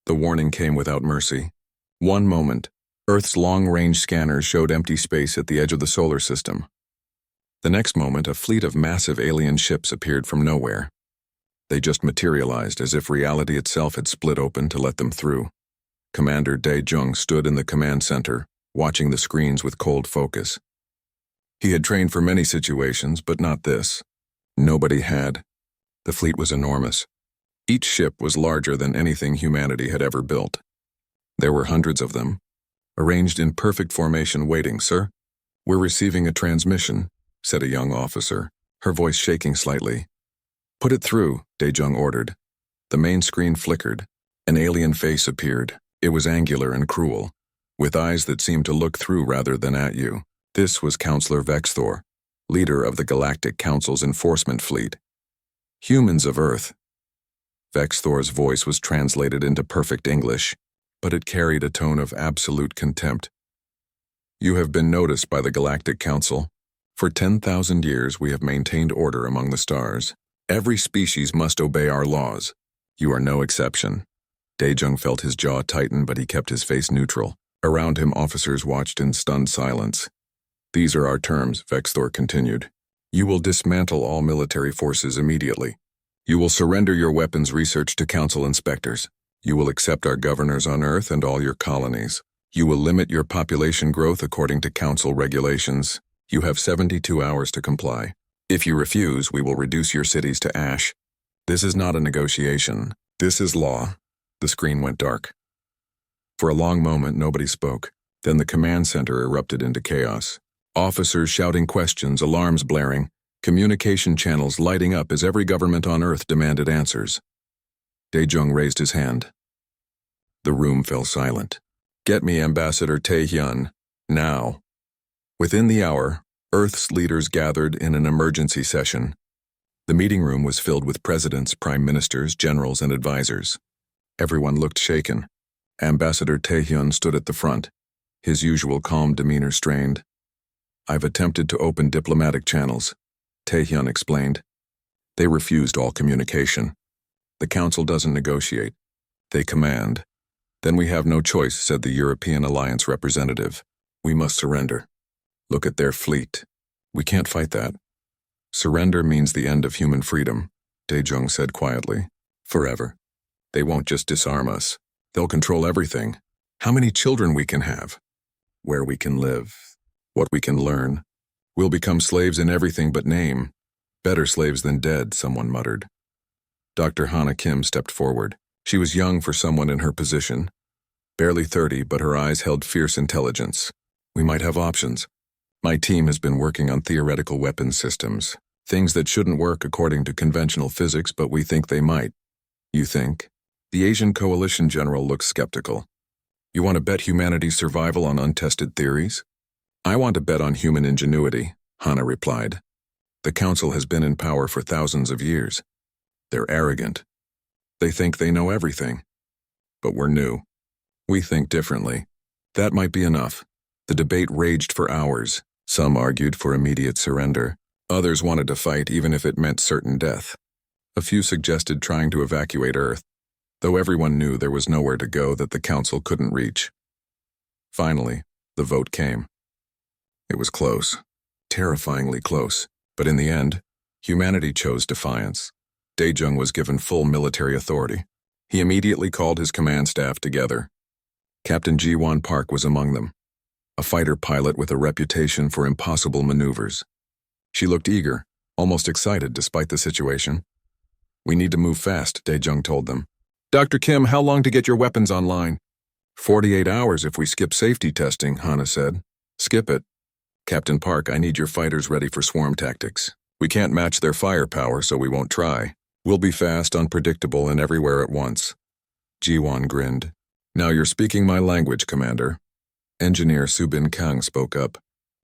The warning came without mercy. One moment, Earth's long-range scanners showed empty space at the edge of the solar system. The next moment, a fleet of massive alien ships appeared from nowhere. They just materialized as if reality itself had split open to let them through. Commander Dae-jung stood in the command center, watching the screens with cold focus. He had trained for many situations, but not this. Nobody had. The fleet was enormous. Each ship was larger than anything humanity had ever built. There were hundreds of them, arranged in perfect formation waiting. "Sir, we're receiving a transmission," said a young officer, her voice shaking slightly. "Put it through," Dae-jung ordered. The main screen flickered. An alien face appeared. It was angular and cruel, with eyes that seemed to look through rather than at you. This was Counselor Vexthor, leader of the Galactic Council's enforcement fleet. "Humans of Earth." Vexthor's voice was translated into perfect English, but it carried a tone of absolute contempt. "You have been noticed by the Galactic Council. For 10,000 years we have maintained order among the stars. Every species must obey our laws. You are no exception." Dae-jung felt his jaw tighten, but he kept his face neutral. Around him, officers watched in stunned silence. "These are our terms," Vexthor continued. "You will dismantle all military forces immediately. You will surrender your weapons research to Council inspectors. You will accept our governors on Earth and all your colonies. You will limit your population growth according to Council regulations. You have 72 hours to comply. If you refuse, we will reduce your cities to ash. This is not a negotiation. This is law." The screen went dark. For a long moment, nobody spoke. Then the command center erupted into chaos. Officers shouting questions, alarms blaring, communication channels lighting up as every government on Earth demanded answers. Dae-jung raised his hand. The room fell silent. "Get me Ambassador Tae-hyun, now." Within the hour, Earth's leaders gathered in an emergency session. The meeting room was filled with presidents, prime ministers, generals, and advisors. Everyone looked shaken. Ambassador Tae-hyun stood at the front, his usual calm demeanor strained. "I've attempted to open diplomatic channels," Tae-hyun explained. "They refused all communication. The Council doesn't negotiate. They command." "Then we have no choice," said the European Alliance representative. "We must surrender. Look at their fleet. We can't fight that." "Surrender means the end of human freedom," Dae-jung said quietly. "Forever. They won't just disarm us. They'll control everything. How many children we can have. Where we can live. What we can learn. We'll become slaves in everything but name. Better slaves than dead," someone muttered. Dr. Hana Kim stepped forward. She was young for someone in her position. Barely 30, but her eyes held fierce intelligence. "We might have options. My team has been working on theoretical weapons systems. Things that shouldn't work according to conventional physics, but we think they might." "You think?" The Asian coalition general looked skeptical. "You want to bet humanity's survival on untested theories?" "I want to bet on human ingenuity," Hana replied. "The Council has been in power for thousands of years. They're arrogant. They think they know everything. But we're new. We think differently. That might be enough." The debate raged for hours. Some argued for immediate surrender. Others wanted to fight even if it meant certain death. A few suggested trying to evacuate Earth, though everyone knew there was nowhere to go that the Council couldn't reach. Finally, the vote came. It was close, terrifyingly close, but in the end, humanity chose defiance. Dae-jung was given full military authority. He immediately called his command staff together. Captain Ji-won Park was among them, a fighter pilot with a reputation for impossible maneuvers. She looked eager, almost excited despite the situation. "We need to move fast," Dae-jung told them. "Dr. Kim, how long to get your weapons online?" 48 hours if we skip safety testing," Hana said. "Skip it. Captain Park, I need your fighters ready for swarm tactics. We can't match their firepower, so we won't try. We'll be fast, unpredictable, and everywhere at once." Ji-won grinned. "Now you're speaking my language, Commander." Engineer Subin Kang spoke up.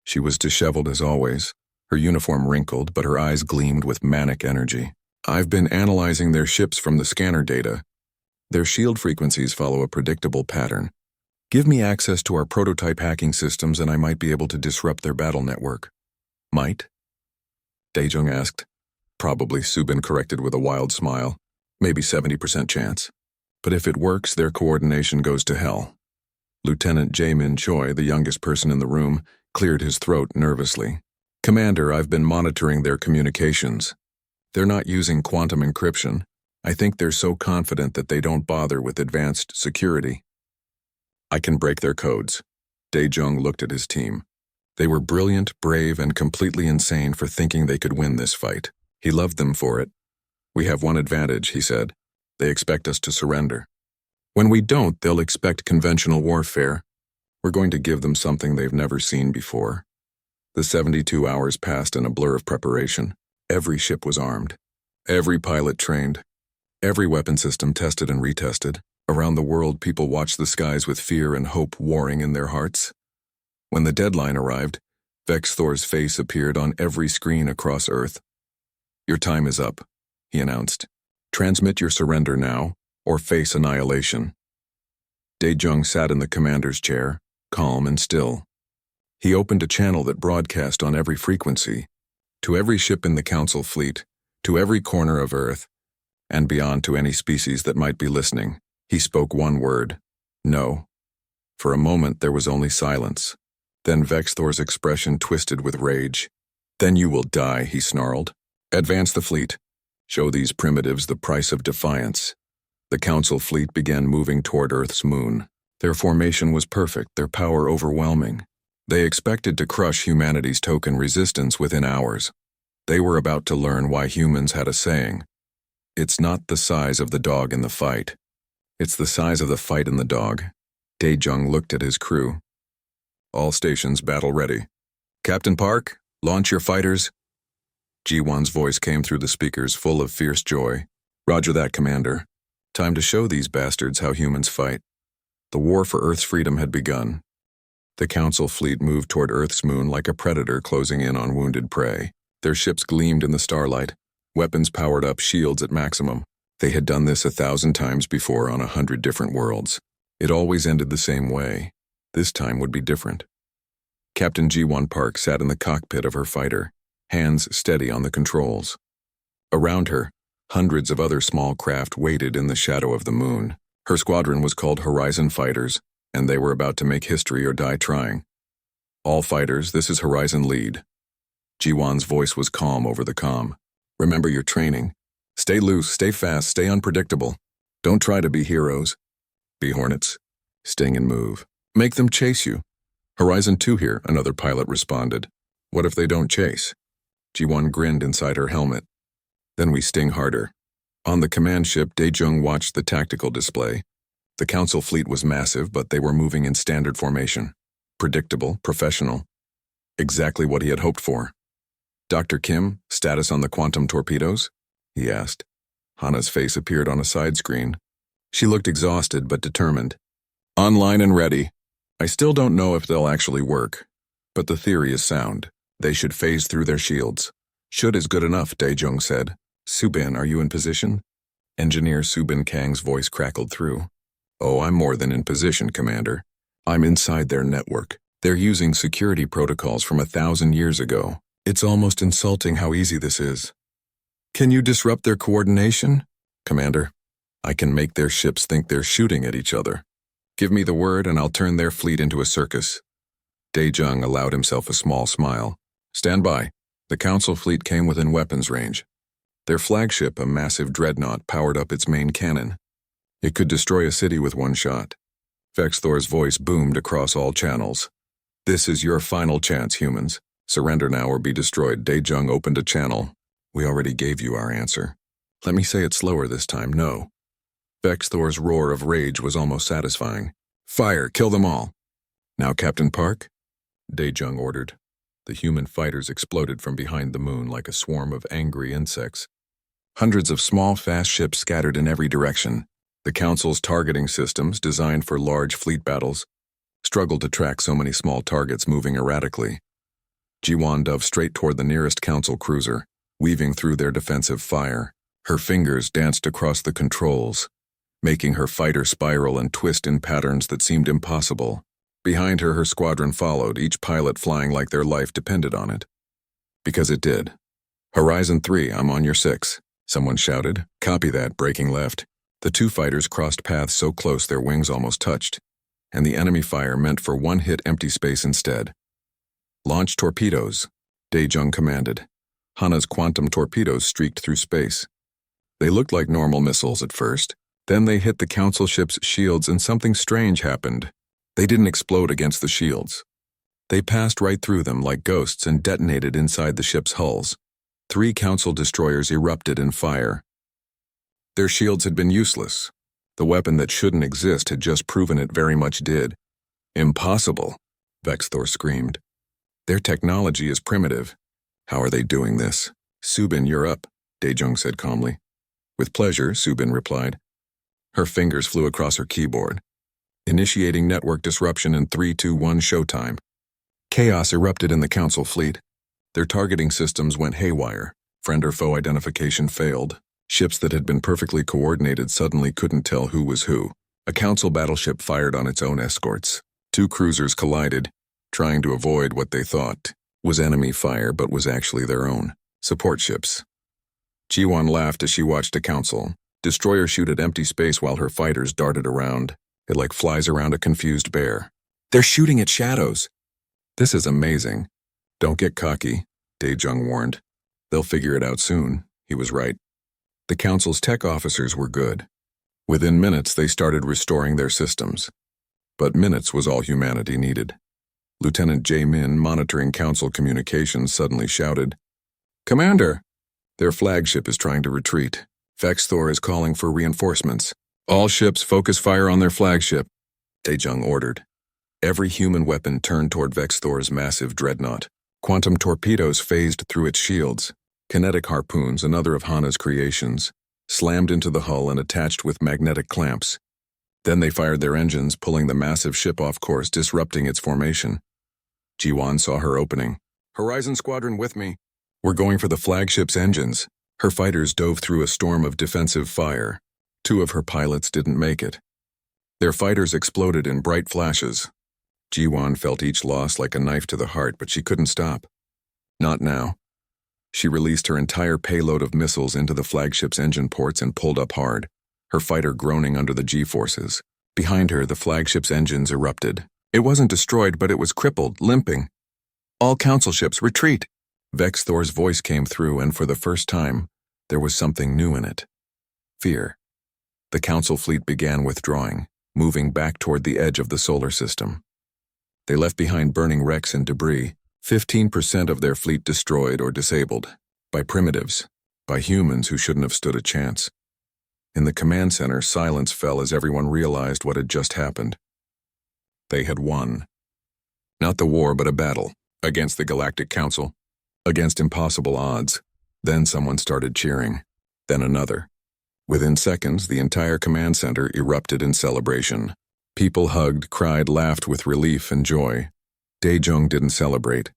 She was disheveled as always, her uniform wrinkled, but her eyes gleamed with manic energy. "I've been analyzing their ships from the scanner data. Their shield frequencies follow a predictable pattern. Give me access to our prototype hacking systems and I might be able to disrupt their battle network." "Might?" Dae-jung asked. "Probably," Subin corrected with a wild smile. "Maybe 70% chance." But if it works, their coordination goes to hell. Lieutenant Jae-min Choi, the youngest person in the room, cleared his throat nervously. Commander, I've been monitoring their communications. They're not using quantum encryption. I think they're so confident that they don't bother with advanced security. I can break their codes. Dae-jung looked at his team. They were brilliant, brave, and completely insane for thinking they could win this fight. He loved them for it. We have one advantage, he said. They expect us to surrender. When we don't, they'll expect conventional warfare. We're going to give them something they've never seen before. The 72 hours passed in a blur of preparation. Every ship was armed. Every pilot trained. Every weapon system tested and retested. Around the world, people watched the skies with fear and hope warring in their hearts. When the deadline arrived, Vex Thor's face appeared on every screen across Earth. Your time is up, he announced. Transmit your surrender now, or face annihilation. Dae-jung sat in the commander's chair, calm and still. He opened a channel that broadcast on every frequency, to every ship in the Council fleet, to every corner of Earth, and beyond to any species that might be listening. He spoke one word, no. For a moment there was only silence. Then Vex Thor's expression twisted with rage. Then you will die, he snarled. Advance the fleet. Show these primitives the price of defiance. The Council fleet began moving toward Earth's moon. Their formation was perfect, their power overwhelming. They expected to crush humanity's token resistance within hours. They were about to learn why humans had a saying. It's not the size of the dog in the fight. It's the size of the fight in the dog. Dae-jung looked at his crew. All stations battle ready. Captain Park, launch your fighters. Ji-won's voice came through the speakers full of fierce joy. Roger that, Commander. Time to show these bastards how humans fight. The war for Earth's freedom had begun. The Council fleet moved toward Earth's moon like a predator closing in on wounded prey. Their ships gleamed in the starlight, weapons powered up, shields at maximum. They had done this 1,000 times before on 100 different worlds. It always ended the same way. This time would be different. Captain Ji-won Park sat in the cockpit of her fighter, hands steady on the controls. Around her, hundreds of other small craft waited in the shadow of the moon. Her squadron was called Horizon Fighters, and they were about to make history or die trying. All fighters, this is Horizon Lead. Ji-won's voice was calm over the comm. Remember your training. Stay loose, stay fast, stay unpredictable. Don't try to be heroes. Be hornets. Sting and move. Make them chase you. Horizon 2 here, another pilot responded. What if they don't chase? Ji-won grinned inside her helmet. Then we sting harder. On the command ship, Dae-jung watched the tactical display. The Council fleet was massive, but they were moving in standard formation. Predictable, professional. Exactly what he had hoped for. Dr. Kim, status on the quantum torpedoes? He asked. Hana's face appeared on a side screen. She looked exhausted but determined. Online and ready. I still don't know if they'll actually work, but the theory is sound. They should phase through their shields. Should is good enough, Dae-jung said. Subin, are you in position? Engineer Subin Kang's voice crackled through. Oh, I'm more than in position, Commander. I'm inside their network. They're using security protocols from 1,000 years ago. It's almost insulting how easy this is. Can you disrupt their coordination? Commander, I can make their ships think they're shooting at each other. Give me the word and I'll turn their fleet into a circus. Dae-jung allowed himself a small smile. Stand by. The Council fleet came within weapons range. Their flagship, a massive dreadnought, powered up its main cannon. It could destroy a city with one shot. Vex Thor's voice boomed across all channels. This is your final chance, humans. Surrender now or be destroyed. Dae-jung opened a channel. We already gave you our answer. Let me say it slower this time, no. Vex Thor's roar of rage was almost satisfying. Fire, kill them all. Now, Captain Park? Dae-jung ordered. The human fighters exploded from behind the moon like a swarm of angry insects. Hundreds of small, fast ships scattered in every direction. The Council's targeting systems, designed for large fleet battles, struggled to track so many small targets moving erratically. Ji-won dove straight toward the nearest Council cruiser, weaving through their defensive fire. Her fingers danced across the controls, making her fighter spiral and twist in patterns that seemed impossible. Behind her, her squadron followed, each pilot flying like their life depended on it. Because it did. Horizon 3, I'm on your 6, someone shouted. Copy that, breaking left. The two fighters crossed paths so close their wings almost touched, and the enemy fire meant for one hit empty space instead. "Launch torpedoes," Dae-jung commanded. Hana's quantum torpedoes streaked through space. They looked like normal missiles at first. Then they hit the council ship's shields and something strange happened. They didn't explode against the shields. They passed right through them like ghosts and detonated inside the ship's hulls. 3 council destroyers erupted in fire. Their shields had been useless. The weapon that shouldn't exist had just proven it very much did. "Impossible," Vexthor screamed. "Their technology is primitive. How are they doing this?" "Subin, you're up," Dae-jung said calmly. "With pleasure," Subin replied. Her fingers flew across her keyboard. Initiating network disruption in 3, 2, 1 showtime. Chaos erupted in the council fleet. Their targeting systems went haywire. Friend or foe identification failed. Ships that had been perfectly coordinated suddenly couldn't tell who was who. A council battleship fired on its own escorts. 2 cruisers collided, trying to avoid what they thought was enemy fire but was actually their own. Support ships. Ji-won laughed as she watched a council destroyer shoot at empty space while her fighters darted around. It like flies around a confused bear. "They're shooting at shadows." "This is amazing." "Don't get cocky," Dae-jung warned. "They'll figure it out soon." He was right. The council's tech officers were good. Within minutes, they started restoring their systems. But minutes was all humanity needed. Lieutenant Jae-min, monitoring council communications, suddenly shouted, "Commander! Their flagship is trying to retreat. Vexthor is calling for reinforcements. All ships focus fire on their flagship," Dae-jung ordered. Every human weapon turned toward Vexthor's massive dreadnought. Quantum torpedoes phased through its shields. Kinetic harpoons, another of Hana's creations, slammed into the hull and attached with magnetic clamps. Then they fired their engines, pulling the massive ship off course, disrupting its formation. Ji-won saw her opening. "Horizon Squadron with me. We're going for the flagship's engines." Her fighters dove through a storm of defensive fire. 2 of her pilots didn't make it. Their fighters exploded in bright flashes. Ji-won felt each loss like a knife to the heart, but she couldn't stop. Not now. She released her entire payload of missiles into the flagship's engine ports and pulled up hard, her fighter groaning under the G-forces. Behind her, the flagship's engines erupted. It wasn't destroyed, but it was crippled, limping. "All council ships, retreat!" Vexthor's voice came through, and for the first time, there was something new in it. Fear. The council fleet began withdrawing, moving back toward the edge of the solar system. They left behind burning wrecks and debris, 15% of their fleet destroyed or disabled, by primitives, by humans who shouldn't have stood a chance. In the command center, silence fell as everyone realized what had just happened. They had won. Not the war, but a battle, against the Galactic Council, against impossible odds. Then someone started cheering. Then another. Within seconds, the entire command center erupted in celebration. People hugged, cried, laughed with relief and joy. Dae-jung didn't celebrate.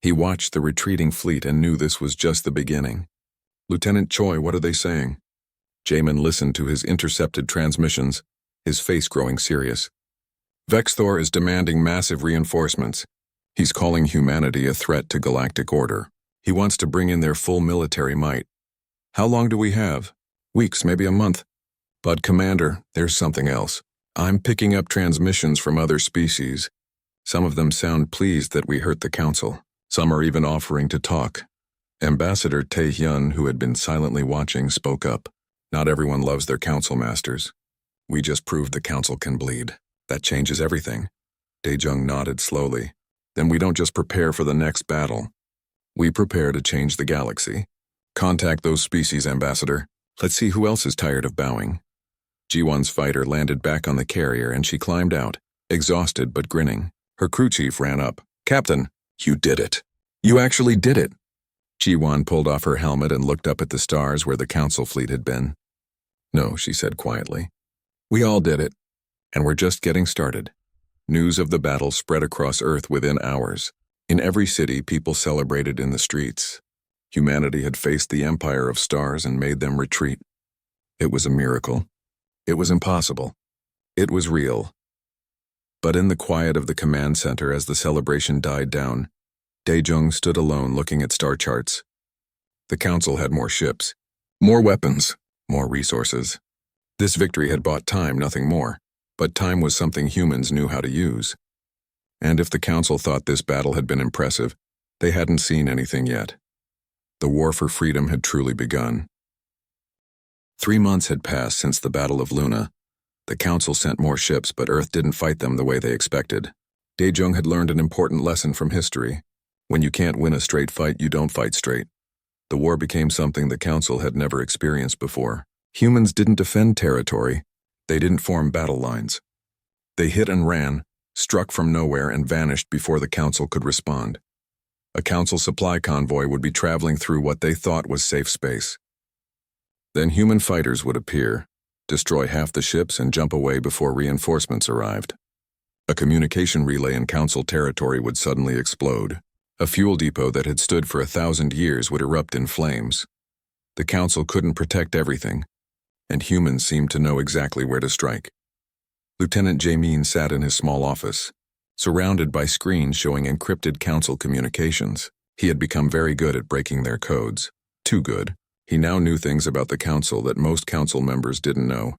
He watched the retreating fleet and knew this was just the beginning. "Lieutenant Choi, what are they saying?" Jaemin listened to his intercepted transmissions, his face growing serious. "Vexthor is demanding massive reinforcements. He's calling humanity a threat to galactic order. He wants to bring in their full military might. How long do we have? Weeks, maybe a month. But Commander, there's something else. I'm picking up transmissions from other species. Some of them sound pleased that we hurt the council. Some are even offering to talk." Ambassador Tae-hyun, who had been silently watching, spoke up. "Not everyone loves their council masters. We just proved the council can bleed. That changes everything." Dae-jung nodded slowly. "Then we don't just prepare for the next battle. We prepare to change the galaxy. Contact those species, Ambassador. Let's see who else is tired of bowing." Ji-won's fighter landed back on the carrier and she climbed out, exhausted but grinning. Her crew chief ran up. "Captain, you did it. You actually did it." Ji-won pulled off her helmet and looked up at the stars where the council fleet had been. "No," she said quietly. "We all did it. And we're just getting started." News of the battle spread across Earth within hours. In every city, people celebrated in the streets. Humanity had faced the empire of stars and made them retreat. It was a miracle. It was impossible. It was real. But in the quiet of the command center as the celebration died down, Dae-jung stood alone looking at star charts. The council had more ships, more weapons, more resources. This victory had bought time, nothing more, but time was something humans knew how to use. And if the Council thought this battle had been impressive, they hadn't seen anything yet. The war for freedom had truly begun. 3 months had passed since the Battle of Luna. The Council sent more ships, but Earth didn't fight them the way they expected. Daejung had learned an important lesson from history. When you can't win a straight fight, you don't fight straight. The war became something the Council had never experienced before. Humans didn't defend territory. They didn't form battle lines. They hit and ran, struck from nowhere, and vanished before the Council could respond. A Council supply convoy would be traveling through what they thought was safe space. Then human fighters would appear, destroy half the ships, and jump away before reinforcements arrived. A communication relay in Council territory would suddenly explode. A fuel depot that had stood for 1,000 years would erupt in flames. The Council couldn't protect everything, and humans seemed to know exactly where to strike. Lieutenant Jamin sat in his small office, surrounded by screens showing encrypted Council communications. He had become very good at breaking their codes. Too good. He now knew things about the Council that most Council members didn't know.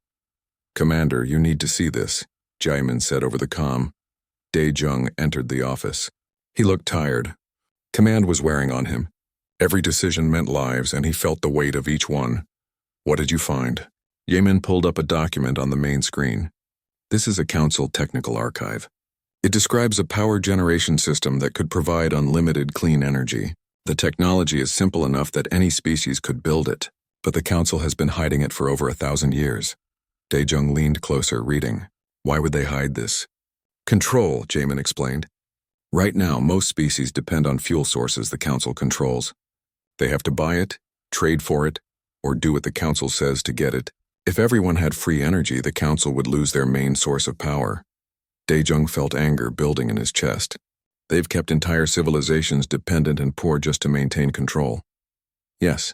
"Commander, you need to see this," Jamin said over the comm. Daejung entered the office. He looked tired. Command was wearing on him. Every decision meant lives, and he felt the weight of each one. "What did you find?" Jamin pulled up a document on the main screen. "This is a Council technical archive. It describes a power generation system that could provide unlimited clean energy. The technology is simple enough that any species could build it, but the Council has been hiding it for over 1,000 years. Daejung leaned closer, reading. "Why would they hide this?" "Control," Jamin explained. "Right now, most species depend on fuel sources the Council controls. They have to buy it, trade for it, or do what the Council says to get it. If everyone had free energy, the Council would lose their main source of power." Daejung felt anger building in his chest. They've kept entire civilizations dependent and poor just to maintain control. "Yes,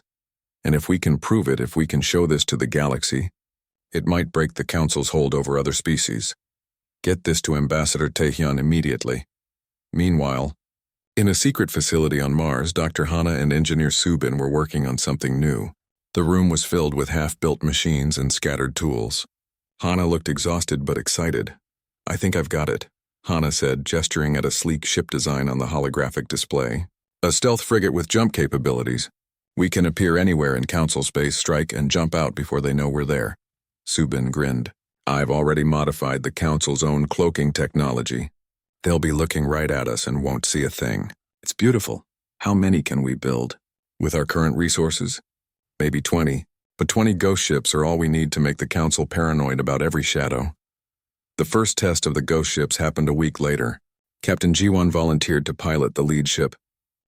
and if we can prove it, if we can show this to the galaxy, it might break the Council's hold over other species. Get this to Ambassador Taehyun immediately." Meanwhile, in a secret facility on Mars, Dr. Hana and Engineer Subin were working on something new. The room was filled with half-built machines and scattered tools. Hana looked exhausted but excited. "I think I've got it," Hana said, gesturing at a sleek ship design on the holographic display. "A stealth frigate with jump capabilities. We can appear anywhere in Council space, strike, and jump out before they know we're there." Subin grinned. "I've already modified the Council's own cloaking technology. They'll be looking right at us and won't see a thing. It's beautiful. How many can we build? With our current resources? Maybe 20, but 20 ghost ships are all we need to make the Council paranoid about every shadow." The first test of the ghost ships happened a week later. Captain Jiwon volunteered to pilot the lead ship.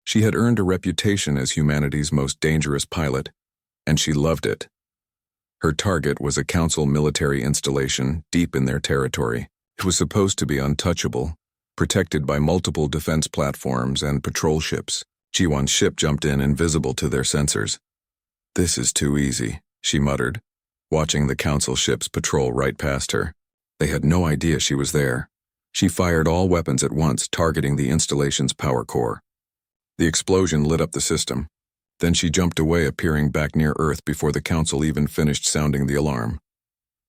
She had earned a reputation as humanity's most dangerous pilot, and she loved it. Her target was a Council military installation deep in their territory. It was supposed to be untouchable, protected by multiple defense platforms and patrol ships. Jiwon's ship jumped in, invisible to their sensors. "This is too easy," she muttered, watching the Council ships patrol right past her. They had no idea she was there. She fired all weapons at once, targeting the installation's power core. The explosion lit up the system. Then she jumped away, appearing back near Earth before the Council even finished sounding the alarm.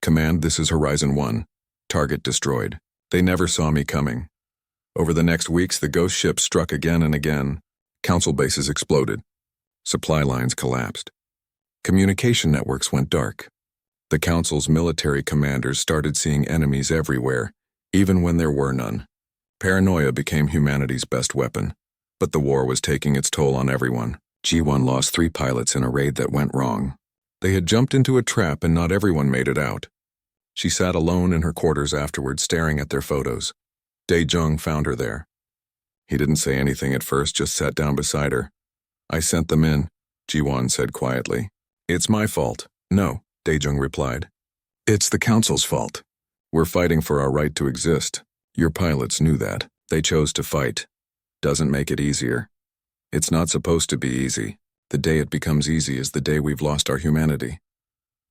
"Command, this is Horizon 1. Target destroyed. They never saw me coming." Over the next weeks, the ghost ships struck again and again. Council bases exploded. Supply lines collapsed. Communication networks went dark. The Council's military commanders started seeing enemies everywhere, even when there were none. Paranoia became humanity's best weapon, but the war was taking its toll on everyone. G1 lost 3 pilots in a raid that went wrong. They had jumped into a trap and not everyone made it out. She sat alone in her quarters afterward, staring at their photos. Daejung found her there. He didn't say anything at first, just sat down beside her. "I sent them in," Ji-won said quietly. "It's my fault." "No," Daejung replied. "It's the Council's fault. We're fighting for our right to exist. Your pilots knew that. They chose to fight. Doesn't make it easier. It's not supposed to be easy. The day it becomes easy is the day we've lost our humanity."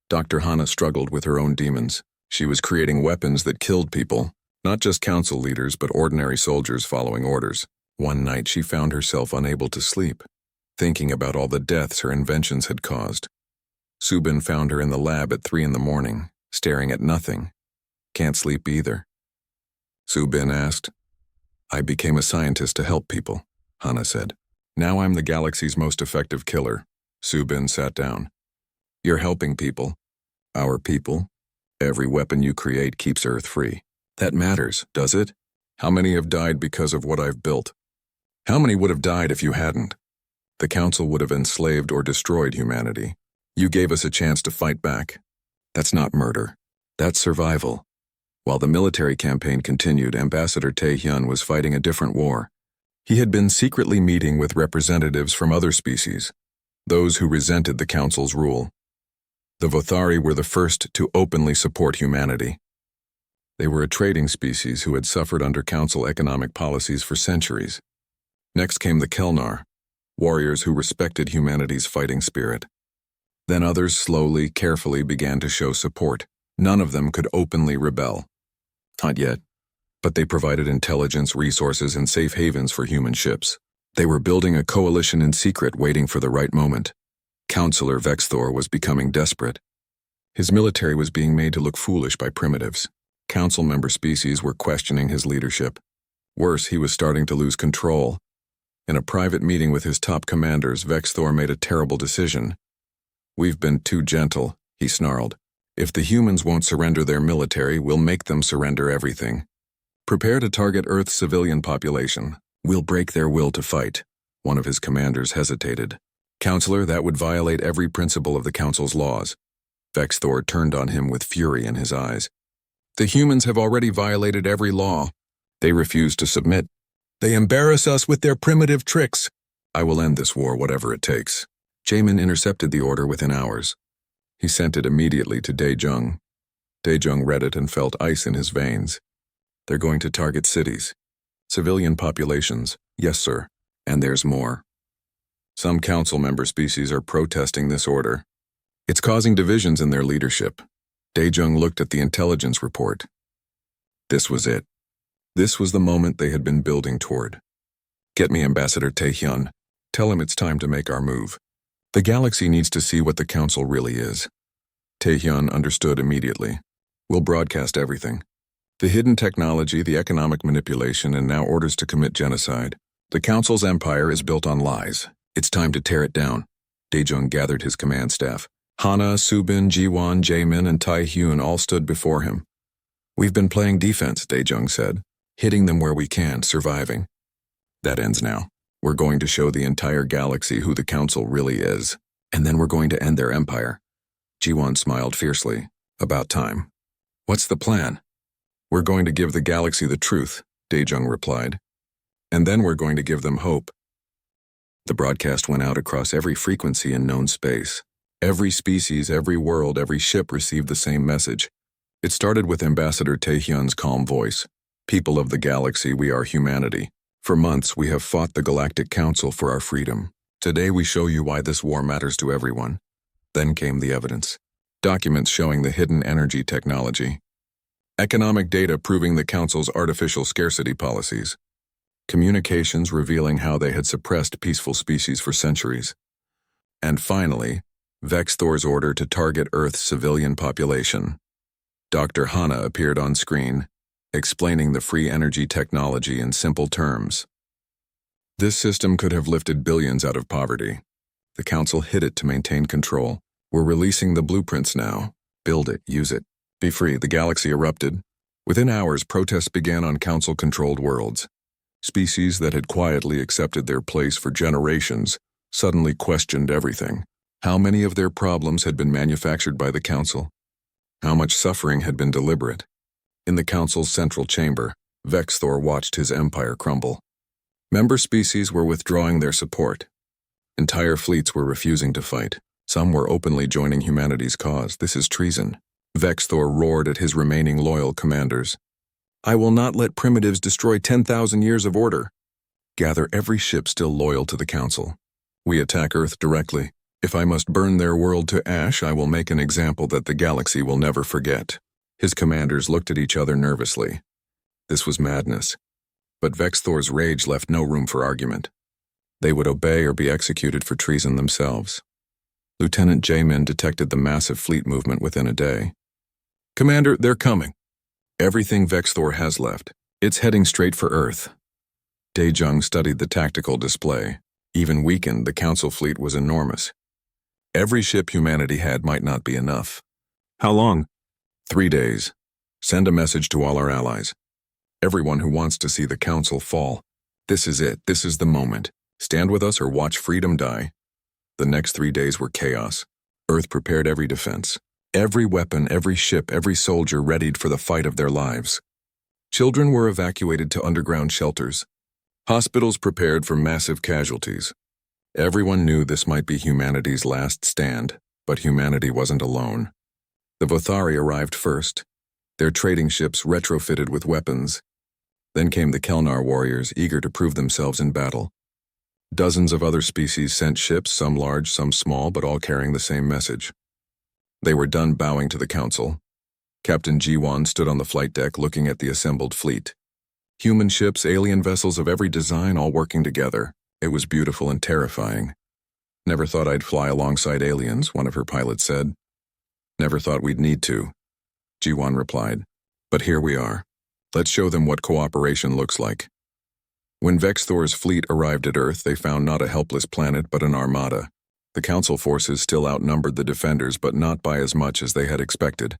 Dr. Hana struggled with her own demons. She was creating weapons that killed people, not just council leaders but ordinary soldiers following orders. One night she found herself unable to sleep, thinking about all the deaths her inventions had caused. Subin found her in the lab at 3 in the morning, staring at nothing. Can't sleep either. Su-bin asked. I became a scientist to help people, Hana said. Now I'm the galaxy's most effective killer. Su-bin sat down. You're helping people. Our people. Every weapon you create keeps Earth free. That matters, does it? How many have died because of what I've built? How many would have died if you hadn't? The Council would have enslaved or destroyed humanity. You gave us a chance to fight back. That's not murder. That's survival. While the military campaign continued, Ambassador Tae-hyun was fighting a different war. He had been secretly meeting with representatives from other species, those who resented the Council's rule. The Vothari were the first to openly support humanity. They were a trading species who had suffered under Council economic policies for centuries. Next came the Kelnar, warriors who respected humanity's fighting spirit. Then others slowly, carefully began to show support. None of them could openly rebel. Not yet, but they provided intelligence, resources, and safe havens for human ships. They were building a coalition in secret, waiting for the right moment. Counselor Vexthor was becoming desperate. His military was being made to look foolish by primitives. Council member species were questioning his leadership. Worse, he was starting to lose control. In a private meeting with his top commanders, Vexthor made a terrible decision. We've been too gentle, he snarled. If the humans won't surrender their military, we'll make them surrender everything. Prepare to target Earth's civilian population. We'll break their will to fight. One of his commanders hesitated. Counselor, that would violate every principle of the Council's laws. Vexthor turned on him with fury in his eyes. The humans have already violated every law. They refuse to submit. They embarrass us with their primitive tricks. I will end this war, whatever it takes. Jamin intercepted the order within hours. He sent it immediately to Dae-jung. Dae-jung read it and felt ice in his veins. They're going to target cities. Civilian populations, yes sir, and there's more. Some council member species are protesting this order. It's causing divisions in their leadership. Dae-jung looked at the intelligence report. This was it. This was the moment they had been building toward. Get me Ambassador Tae-hyun. Tell him it's time to make our move. The galaxy needs to see what the Council really is. Tae-hyun understood immediately. We'll broadcast everything. The hidden technology, the economic manipulation, and now orders to commit genocide. The Council's empire is built on lies. It's time to tear it down. Dae-jung gathered his command staff. Hana, Su-bin, Ji-won, Jamin, and Tae-hyun all stood before him. We've been playing defense, Dae-jung said. Hitting them where we can, surviving. That ends now. We're going to show the entire galaxy who the Council really is. And then we're going to end their empire. Ji-won smiled fiercely. About time. What's the plan? We're going to give the galaxy the truth, Dae-jung replied. And then we're going to give them hope. The broadcast went out across every frequency in known space. Every species, every world, every ship received the same message. It started with Ambassador Tae-hyun's calm voice. People of the galaxy, we are humanity. For months, we have fought the Galactic Council for our freedom. Today, we show you why this war matters to everyone. Then came the evidence. Documents showing the hidden energy technology. Economic data proving the Council's artificial scarcity policies. Communications revealing how they had suppressed peaceful species for centuries. And finally, Vexthor's order to target Earth's civilian population. Dr. Hana appeared on screen, explaining the free energy technology in simple terms. This system could have lifted billions out of poverty. The Council hid it to maintain control. We're releasing the blueprints now. Build it, use it. Be free. The galaxy erupted. Within hours, protests began on Council-controlled worlds. Species that had quietly accepted their place for generations suddenly questioned everything. How many of their problems had been manufactured by the Council? How much suffering had been deliberate? In the Council's central chamber, Vexthor watched his empire crumble. Member species were withdrawing their support. Entire fleets were refusing to fight. Some were openly joining humanity's cause. This is treason. Vexthor roared at his remaining loyal commanders. I will not let primitives destroy 10,000 years of order. Gather every ship still loyal to the Council. We attack Earth directly. If I must burn their world to ash, I will make an example that the galaxy will never forget. His commanders looked at each other nervously. This was madness. But Vexthor's rage left no room for argument. They would obey or be executed for treason themselves. Lieutenant Jamin detected the massive fleet movement within a day. Commander, they're coming. Everything Vexthor has left. It's heading straight for Earth. Daejung studied the tactical display. Even weakened, the Council fleet was enormous. Every ship humanity had might not be enough. How long? 3 days. Send a message to all our allies. Everyone who wants to see the Council fall. This is it. This is the moment. Stand with us or watch freedom die. The next 3 days were chaos. Earth prepared every defense. Every weapon, every ship, every soldier readied for the fight of their lives. Children were evacuated to underground shelters. Hospitals prepared for massive casualties. Everyone knew this might be humanity's last stand, but humanity wasn't alone. The Vothari arrived first, their trading ships retrofitted with weapons. Then came the Kelnar warriors, eager to prove themselves in battle. Dozens of other species sent ships, some large, some small, but all carrying the same message. They were done bowing to the Council. Captain Jiwon stood on the flight deck looking at the assembled fleet. Human ships, alien vessels of every design, all working together. It was beautiful and terrifying. Never thought I'd fly alongside aliens, one of her pilots said. Never thought we'd need to, Jiwon replied. But here we are. Let's show them what cooperation looks like. When Vexthor's fleet arrived at Earth, they found not a helpless planet but an armada. The Council forces still outnumbered the defenders, but not by as much as they had expected.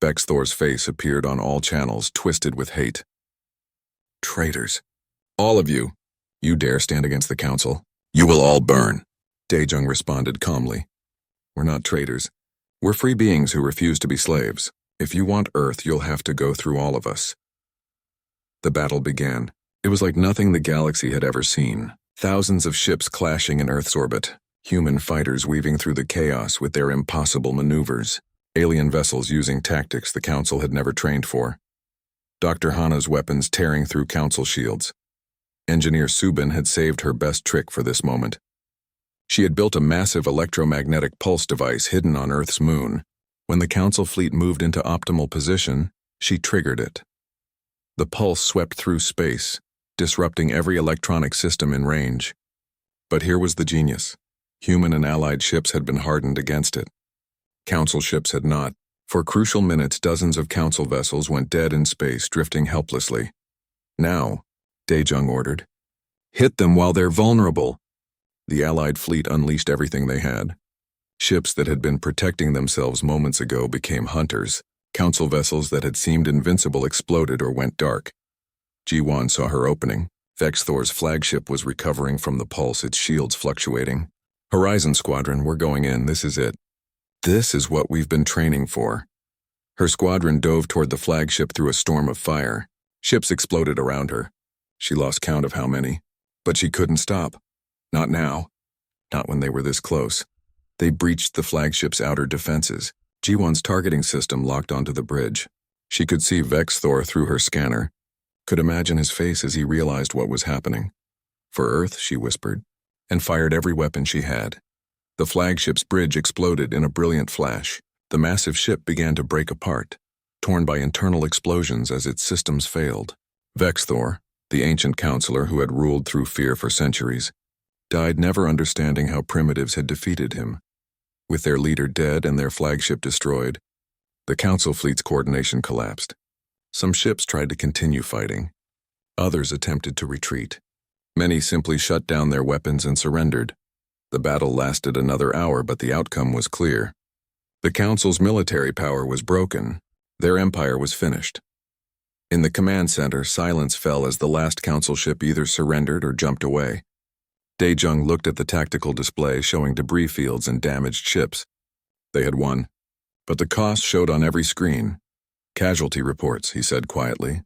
Vexthor's face appeared on all channels, twisted with hate. Traitors. All of you. You dare stand against the Council? You will all burn. Daejung responded calmly. We're not traitors. We're free beings who refuse to be slaves. If you want Earth, you'll have to go through all of us. The battle began. It was like nothing the galaxy had ever seen. Thousands of ships clashing in Earth's orbit. Human fighters weaving through the chaos with their impossible maneuvers. Alien vessels using tactics the Council had never trained for. Dr. Hana's weapons tearing through Council shields. Engineer Subin had saved her best trick for this moment. She had built a massive electromagnetic pulse device hidden on Earth's moon. When the Council fleet moved into optimal position, she triggered it. The pulse swept through space, disrupting every electronic system in range. But here was the genius. Human and allied ships had been hardened against it. Council ships had not. For crucial minutes, dozens of Council vessels went dead in space, drifting helplessly. Now, Daejung ordered, hit them while they're vulnerable. The Allied fleet unleashed everything they had. Ships that had been protecting themselves moments ago became hunters. Council vessels that had seemed invincible exploded or went dark. Jiwon saw her opening. Vexthor's flagship was recovering from the pulse, its shields fluctuating. Horizon Squadron, we're going in, this is it. This is what we've been training for. Her squadron dove toward the flagship through a storm of fire. Ships exploded around her. She lost count of how many. But she couldn't stop. Not now. Not when they were this close. They breached the flagship's outer defenses. Jiwon's targeting system locked onto the bridge. She could see Vexthor through her scanner. Could imagine his face as he realized what was happening. For Earth, she whispered, and fired every weapon she had. The flagship's bridge exploded in a brilliant flash. The massive ship began to break apart, torn by internal explosions as its systems failed. Vexthor, the ancient counselor who had ruled through fear for centuries, died never understanding how primitives had defeated him. With their leader dead and their flagship destroyed, the Council fleet's coordination collapsed. Some ships tried to continue fighting. Others attempted to retreat. Many simply shut down their weapons and surrendered. The battle lasted another hour, but the outcome was clear. The Council's military power was broken. Their empire was finished. In the command center, silence fell as the last Council ship either surrendered or jumped away. Daejung looked at the tactical display showing debris fields and damaged ships. They had won, but the cost showed on every screen. Casualty reports, he said quietly.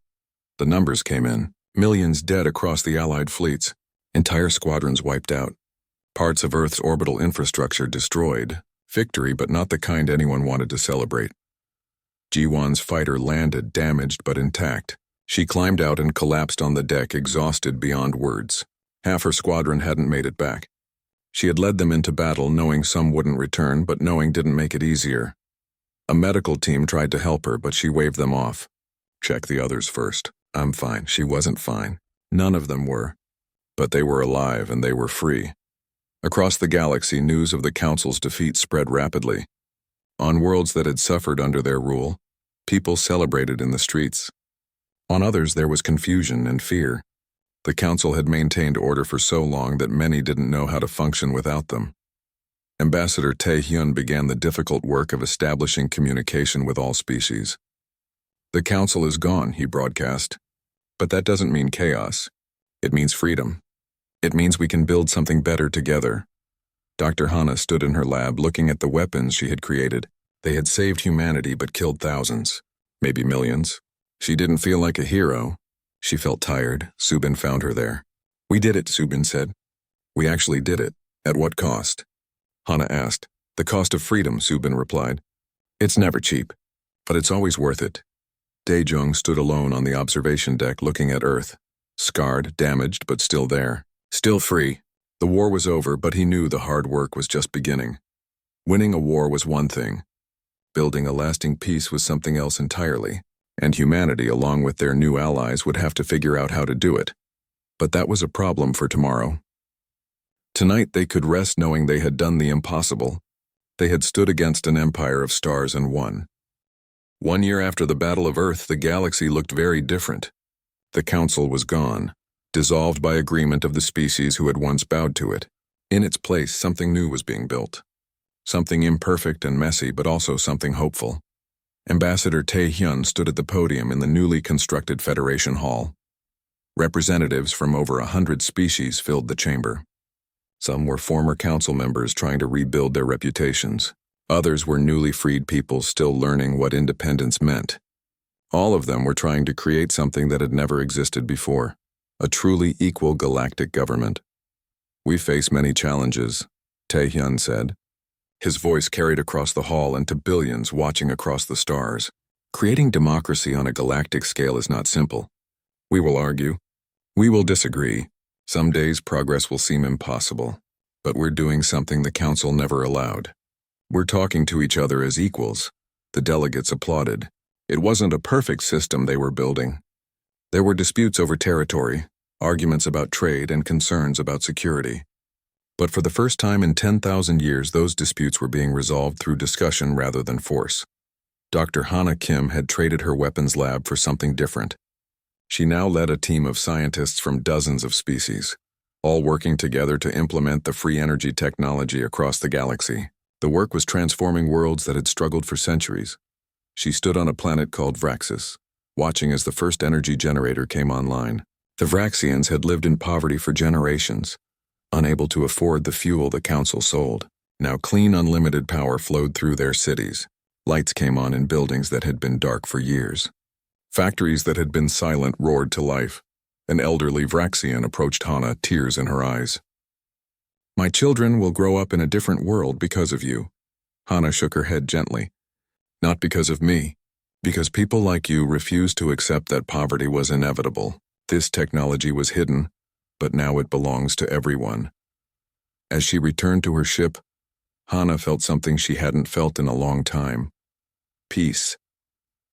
The numbers came in. Millions dead across the Allied fleets. Entire squadrons wiped out. Parts of Earth's orbital infrastructure destroyed. Victory, but not the kind anyone wanted to celebrate. Jiwon's fighter landed, damaged but intact. She climbed out and collapsed on the deck, exhausted beyond words. Half her squadron hadn't made it back. She had led them into battle, knowing some wouldn't return, but knowing didn't make it easier. A medical team tried to help her, but she waved them off. Check the others first. I'm fine. She wasn't fine. None of them were. But they were alive and they were free. Across the galaxy, news of the Council's defeat spread rapidly. On worlds that had suffered under their rule, People celebrated in the streets. On others, there was confusion and fear. The council had maintained order for so long that many didn't know how to function without them. Ambassador Tae-hyun began the difficult work of establishing communication with all species. "The council is gone," he broadcast. "But that doesn't mean chaos. It means freedom. It means we can build something better together." Dr. Hana stood in her lab looking at the weapons she had created. They had saved humanity but killed thousands, maybe millions. She didn't feel like a hero. She felt tired. Subin found her there. "We did it," Subin said. "We actually did it. At what cost?" Hana asked. "The cost of freedom," Subin replied. "It's never cheap, but it's always worth it." Dae-jung stood alone on the observation deck looking at Earth. Scarred, damaged, but still there. Still free. The war was over, but he knew the hard work was just beginning. Winning a war was one thing. Building a lasting peace was something else entirely, and humanity, along with their new allies, would have to figure out how to do it. But that was a problem for tomorrow. Tonight they could rest knowing they had done the impossible. They had stood against an empire of stars and won. 1 year after the Battle of Earth, the galaxy looked very different. The council was gone, dissolved by agreement of the species who had once bowed to it. In its place, something new was being built. Something imperfect and messy, but also something hopeful. Ambassador Tae-hyun stood at the podium in the newly constructed Federation Hall. Representatives from over 100 species filled the chamber. Some were former council members trying to rebuild their reputations. Others were newly freed people still learning what independence meant. All of them were trying to create something that had never existed before, a truly equal galactic government. "We face many challenges," Tae-hyun said. His voice carried across the hall and to billions watching across the stars. "Creating democracy on a galactic scale is not simple. We will argue. We will disagree. Some days progress will seem impossible. But we're doing something the council never allowed. We're talking to each other as equals." The delegates applauded. It wasn't a perfect system they were building. There were disputes over territory, arguments about trade, and concerns about security. But for the first time in 10,000 years, those disputes were being resolved through discussion rather than force. Dr. Hana Kim had traded her weapons lab for something different. She now led a team of scientists from dozens of species, all working together to implement the free energy technology across the galaxy. The work was transforming worlds that had struggled for centuries. She stood on a planet called Vraxis, watching as the first energy generator came online. The Vraxians had lived in poverty for generations, unable to afford the fuel the council sold. Now clean, unlimited power flowed through their cities. Lights came on in buildings that had been dark for years. Factories that had been silent roared to life. An elderly Vraxian approached Hana, tears in her eyes. "My children will grow up in a different world because of you." Hana shook her head gently. "Not because of me. Because people like you refused to accept that poverty was inevitable. This technology was hidden, but now it belongs to everyone." As she returned to her ship, Hana felt something she hadn't felt in a long time. Peace.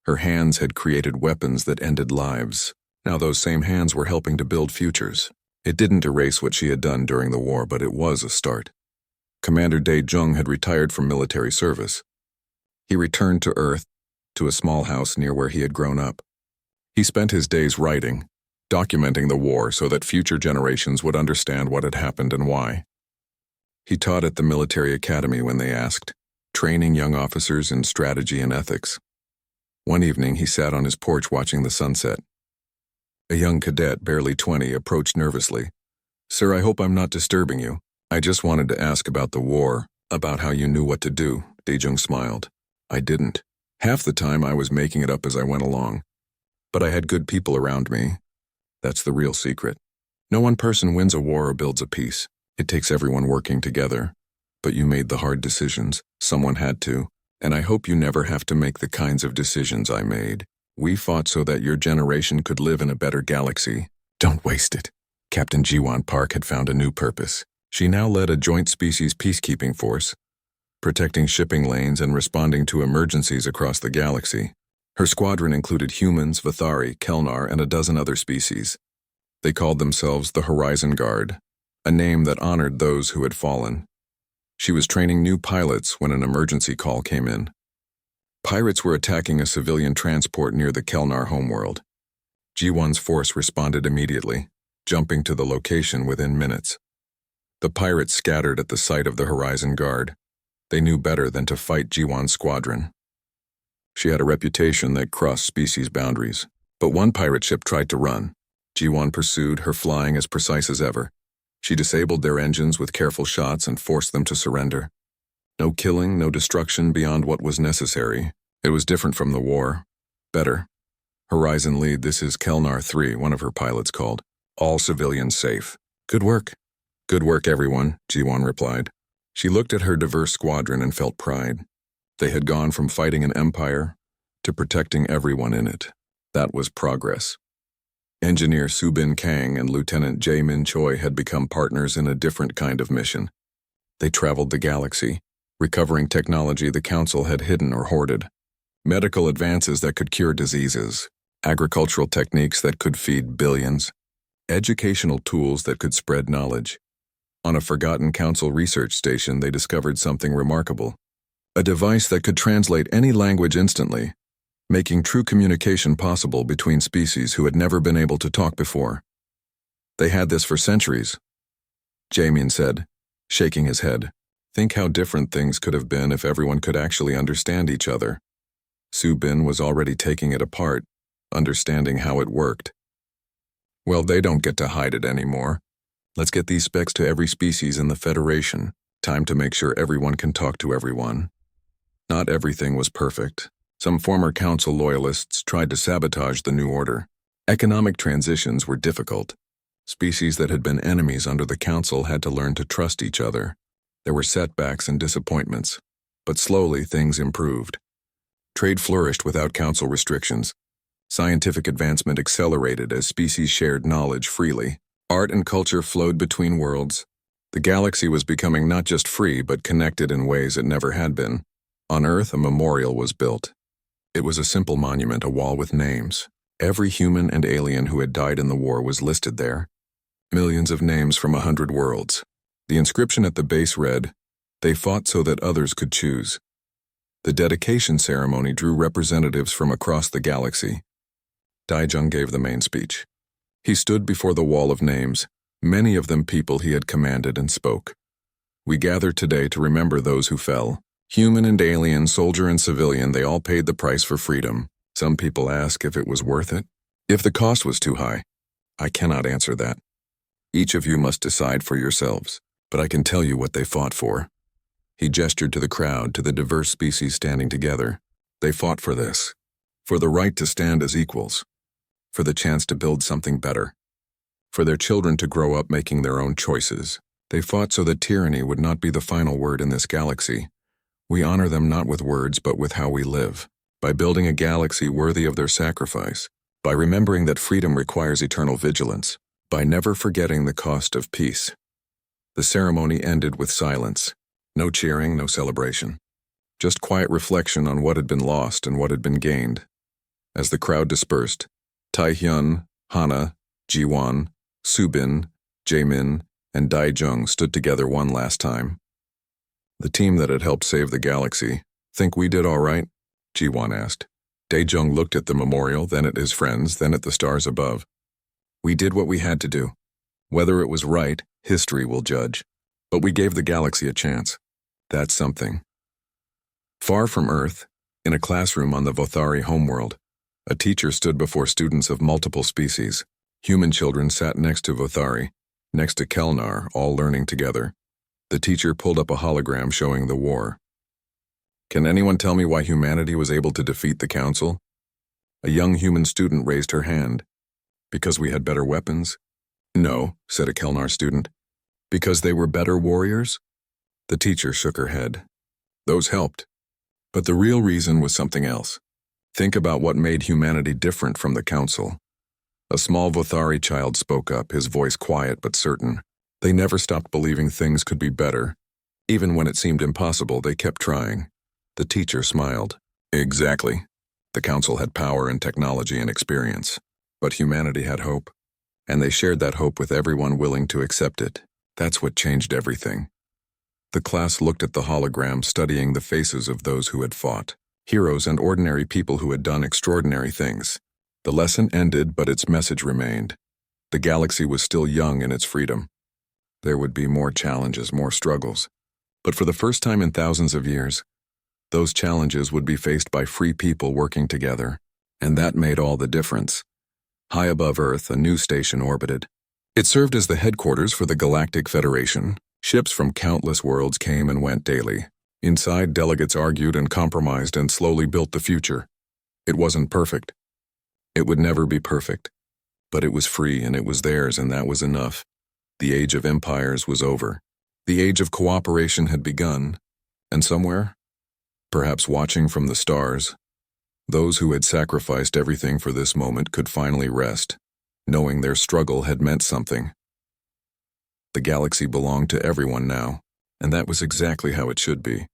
Her hands had created weapons that ended lives. Now those same hands were helping to build futures. It didn't erase what she had done during the war, but it was a start. Commander Dae-jung had retired from military service. He returned to Earth, to a small house near where he had grown up. He spent his days writing, documenting the war so that future generations would understand what had happened and why. He taught at the military academy when they asked, training young officers in strategy and ethics. One evening, he sat on his porch watching the sunset. A young cadet, barely 20, approached nervously. "Sir, I hope I'm not disturbing you. I just wanted to ask about the war, about how you knew what to do." Dae-jung smiled. "I didn't. Half the time I was making it up as I went along. But I had good people around me. That's the real secret. No one person wins a war or builds a peace. It takes everyone working together. But you made the hard decisions. Someone had to. And I hope you never have to make the kinds of decisions I made. We fought so that your generation could live in a better galaxy. Don't waste it." Captain Jiwon Park had found a new purpose. She now led a joint species peacekeeping force, protecting shipping lanes and responding to emergencies across the galaxy. Her squadron included humans, Vathari, Kelnar, and a dozen other species. They called themselves the Horizon Guard, a name that honored those who had fallen. She was training new pilots when an emergency call came in. Pirates were attacking a civilian transport near the Kelnar homeworld. G1's force responded immediately, jumping to the location within minutes. The pirates scattered at the sight of the Horizon Guard. They knew better than to fight G1's squadron. She had a reputation that crossed species boundaries, but one pirate ship tried to run. G1 pursued, her flying as precise as ever. She disabled their engines with careful shots and forced them to surrender. No killing, no destruction beyond what was necessary. It was different from the war. Better. Horizon Lead, this is Kelnar 3, one of her pilots called. All civilians safe. Good work. Good work, everyone, G1 replied. She looked at her diverse squadron and felt pride. They had gone from fighting an empire to protecting everyone in it. That was progress. Engineer Subin Kang and Lieutenant Jae-min Choi had become partners in a different kind of mission. They traveled the galaxy, recovering technology the Council had hidden or hoarded. Medical advances that could cure diseases, agricultural techniques that could feed billions, educational tools that could spread knowledge. On a forgotten Council research station, they discovered something remarkable. A device that could translate any language instantly, making true communication possible between species who had never been able to talk before. They had this for centuries, Jamin said, shaking his head. Think how different things could have been if everyone could actually understand each other. Subin was already taking it apart, understanding how it worked. Well, they don't get to hide it anymore. Let's get these specs to every species in the Federation. Time to make sure everyone can talk to everyone. Not everything was perfect. Some former Council loyalists tried to sabotage the new order. Economic transitions were difficult. Species that had been enemies under the Council had to learn to trust each other. There were setbacks and disappointments, but slowly things improved. Trade flourished without Council restrictions. Scientific advancement accelerated as species shared knowledge freely. Art and culture flowed between worlds. The galaxy was becoming not just free, but connected in ways it never had been. On Earth, a memorial was built. It was a simple monument, a wall with names. Every human and alien who had died in the war was listed there. Millions of names from 100 worlds. The inscription at the base read, "They fought so that others could choose." The dedication ceremony drew representatives from across the galaxy. Daijung gave the main speech. He stood before the wall of names, many of them people he had commanded, and spoke. "We gather today to remember those who fell. Human and alien, soldier and civilian, they all paid the price for freedom. Some people ask if it was worth it, if the cost was too high. I cannot answer that. Each of you must decide for yourselves, but I can tell you what they fought for." He gestured to the crowd, to the diverse species standing together. They fought for this, for the right to stand as equals, for the chance to build something better, for their children to grow up making their own choices. They fought so that tyranny would not be the final word in this galaxy. We honor them not with words, but with how we live, by building a galaxy worthy of their sacrifice, by remembering that freedom requires eternal vigilance, by never forgetting the cost of peace. The ceremony ended with silence. No cheering, no celebration. Just quiet reflection on what had been lost and what had been gained. As the crowd dispersed, Taehyun, Hana, Jiwon, Subin, Jaemin, and Daijung stood together one last time. The team that had helped save the galaxy, think we did all right? Jiwon asked. Daejung looked at the memorial, then at his friends, then at the stars above. We did what we had to do. Whether it was right, history will judge. But we gave the galaxy a chance. That's something. Far from Earth, in a classroom on the Vothari homeworld, a teacher stood before students of multiple species. Human children sat next to Vothari, next to Kelnar, all learning together. The teacher pulled up a hologram showing the war. Can anyone tell me why humanity was able to defeat the Council? A young human student raised her hand. Because we had better weapons? No, said a Kelnar student. Because they were better warriors? The teacher shook her head. Those helped. But the real reason was something else. Think about what made humanity different from the Council. A small Vothari child spoke up, his voice quiet but certain. They never stopped believing things could be better. Even when it seemed impossible, they kept trying. The teacher smiled. Exactly. The Council had power and technology and experience. But humanity had hope. And they shared that hope with everyone willing to accept it. That's what changed everything. The class looked at the hologram, studying the faces of those who had fought. Heroes and ordinary people who had done extraordinary things. The lesson ended, but its message remained. The galaxy was still young in its freedom. There would be more challenges, more struggles. But for the first time in thousands of years, those challenges would be faced by free people working together, and that made all the difference. High above Earth, a new station orbited. It served as the headquarters for the Galactic Federation. Ships from countless worlds came and went daily. Inside, delegates argued and compromised and slowly built the future. It wasn't perfect. It would never be perfect. But it was free and it was theirs, and that was enough. The age of empires was over. The age of cooperation had begun, and somewhere, perhaps watching from the stars, those who had sacrificed everything for this moment could finally rest, knowing their struggle had meant something. The galaxy belonged to everyone now, and that was exactly how it should be.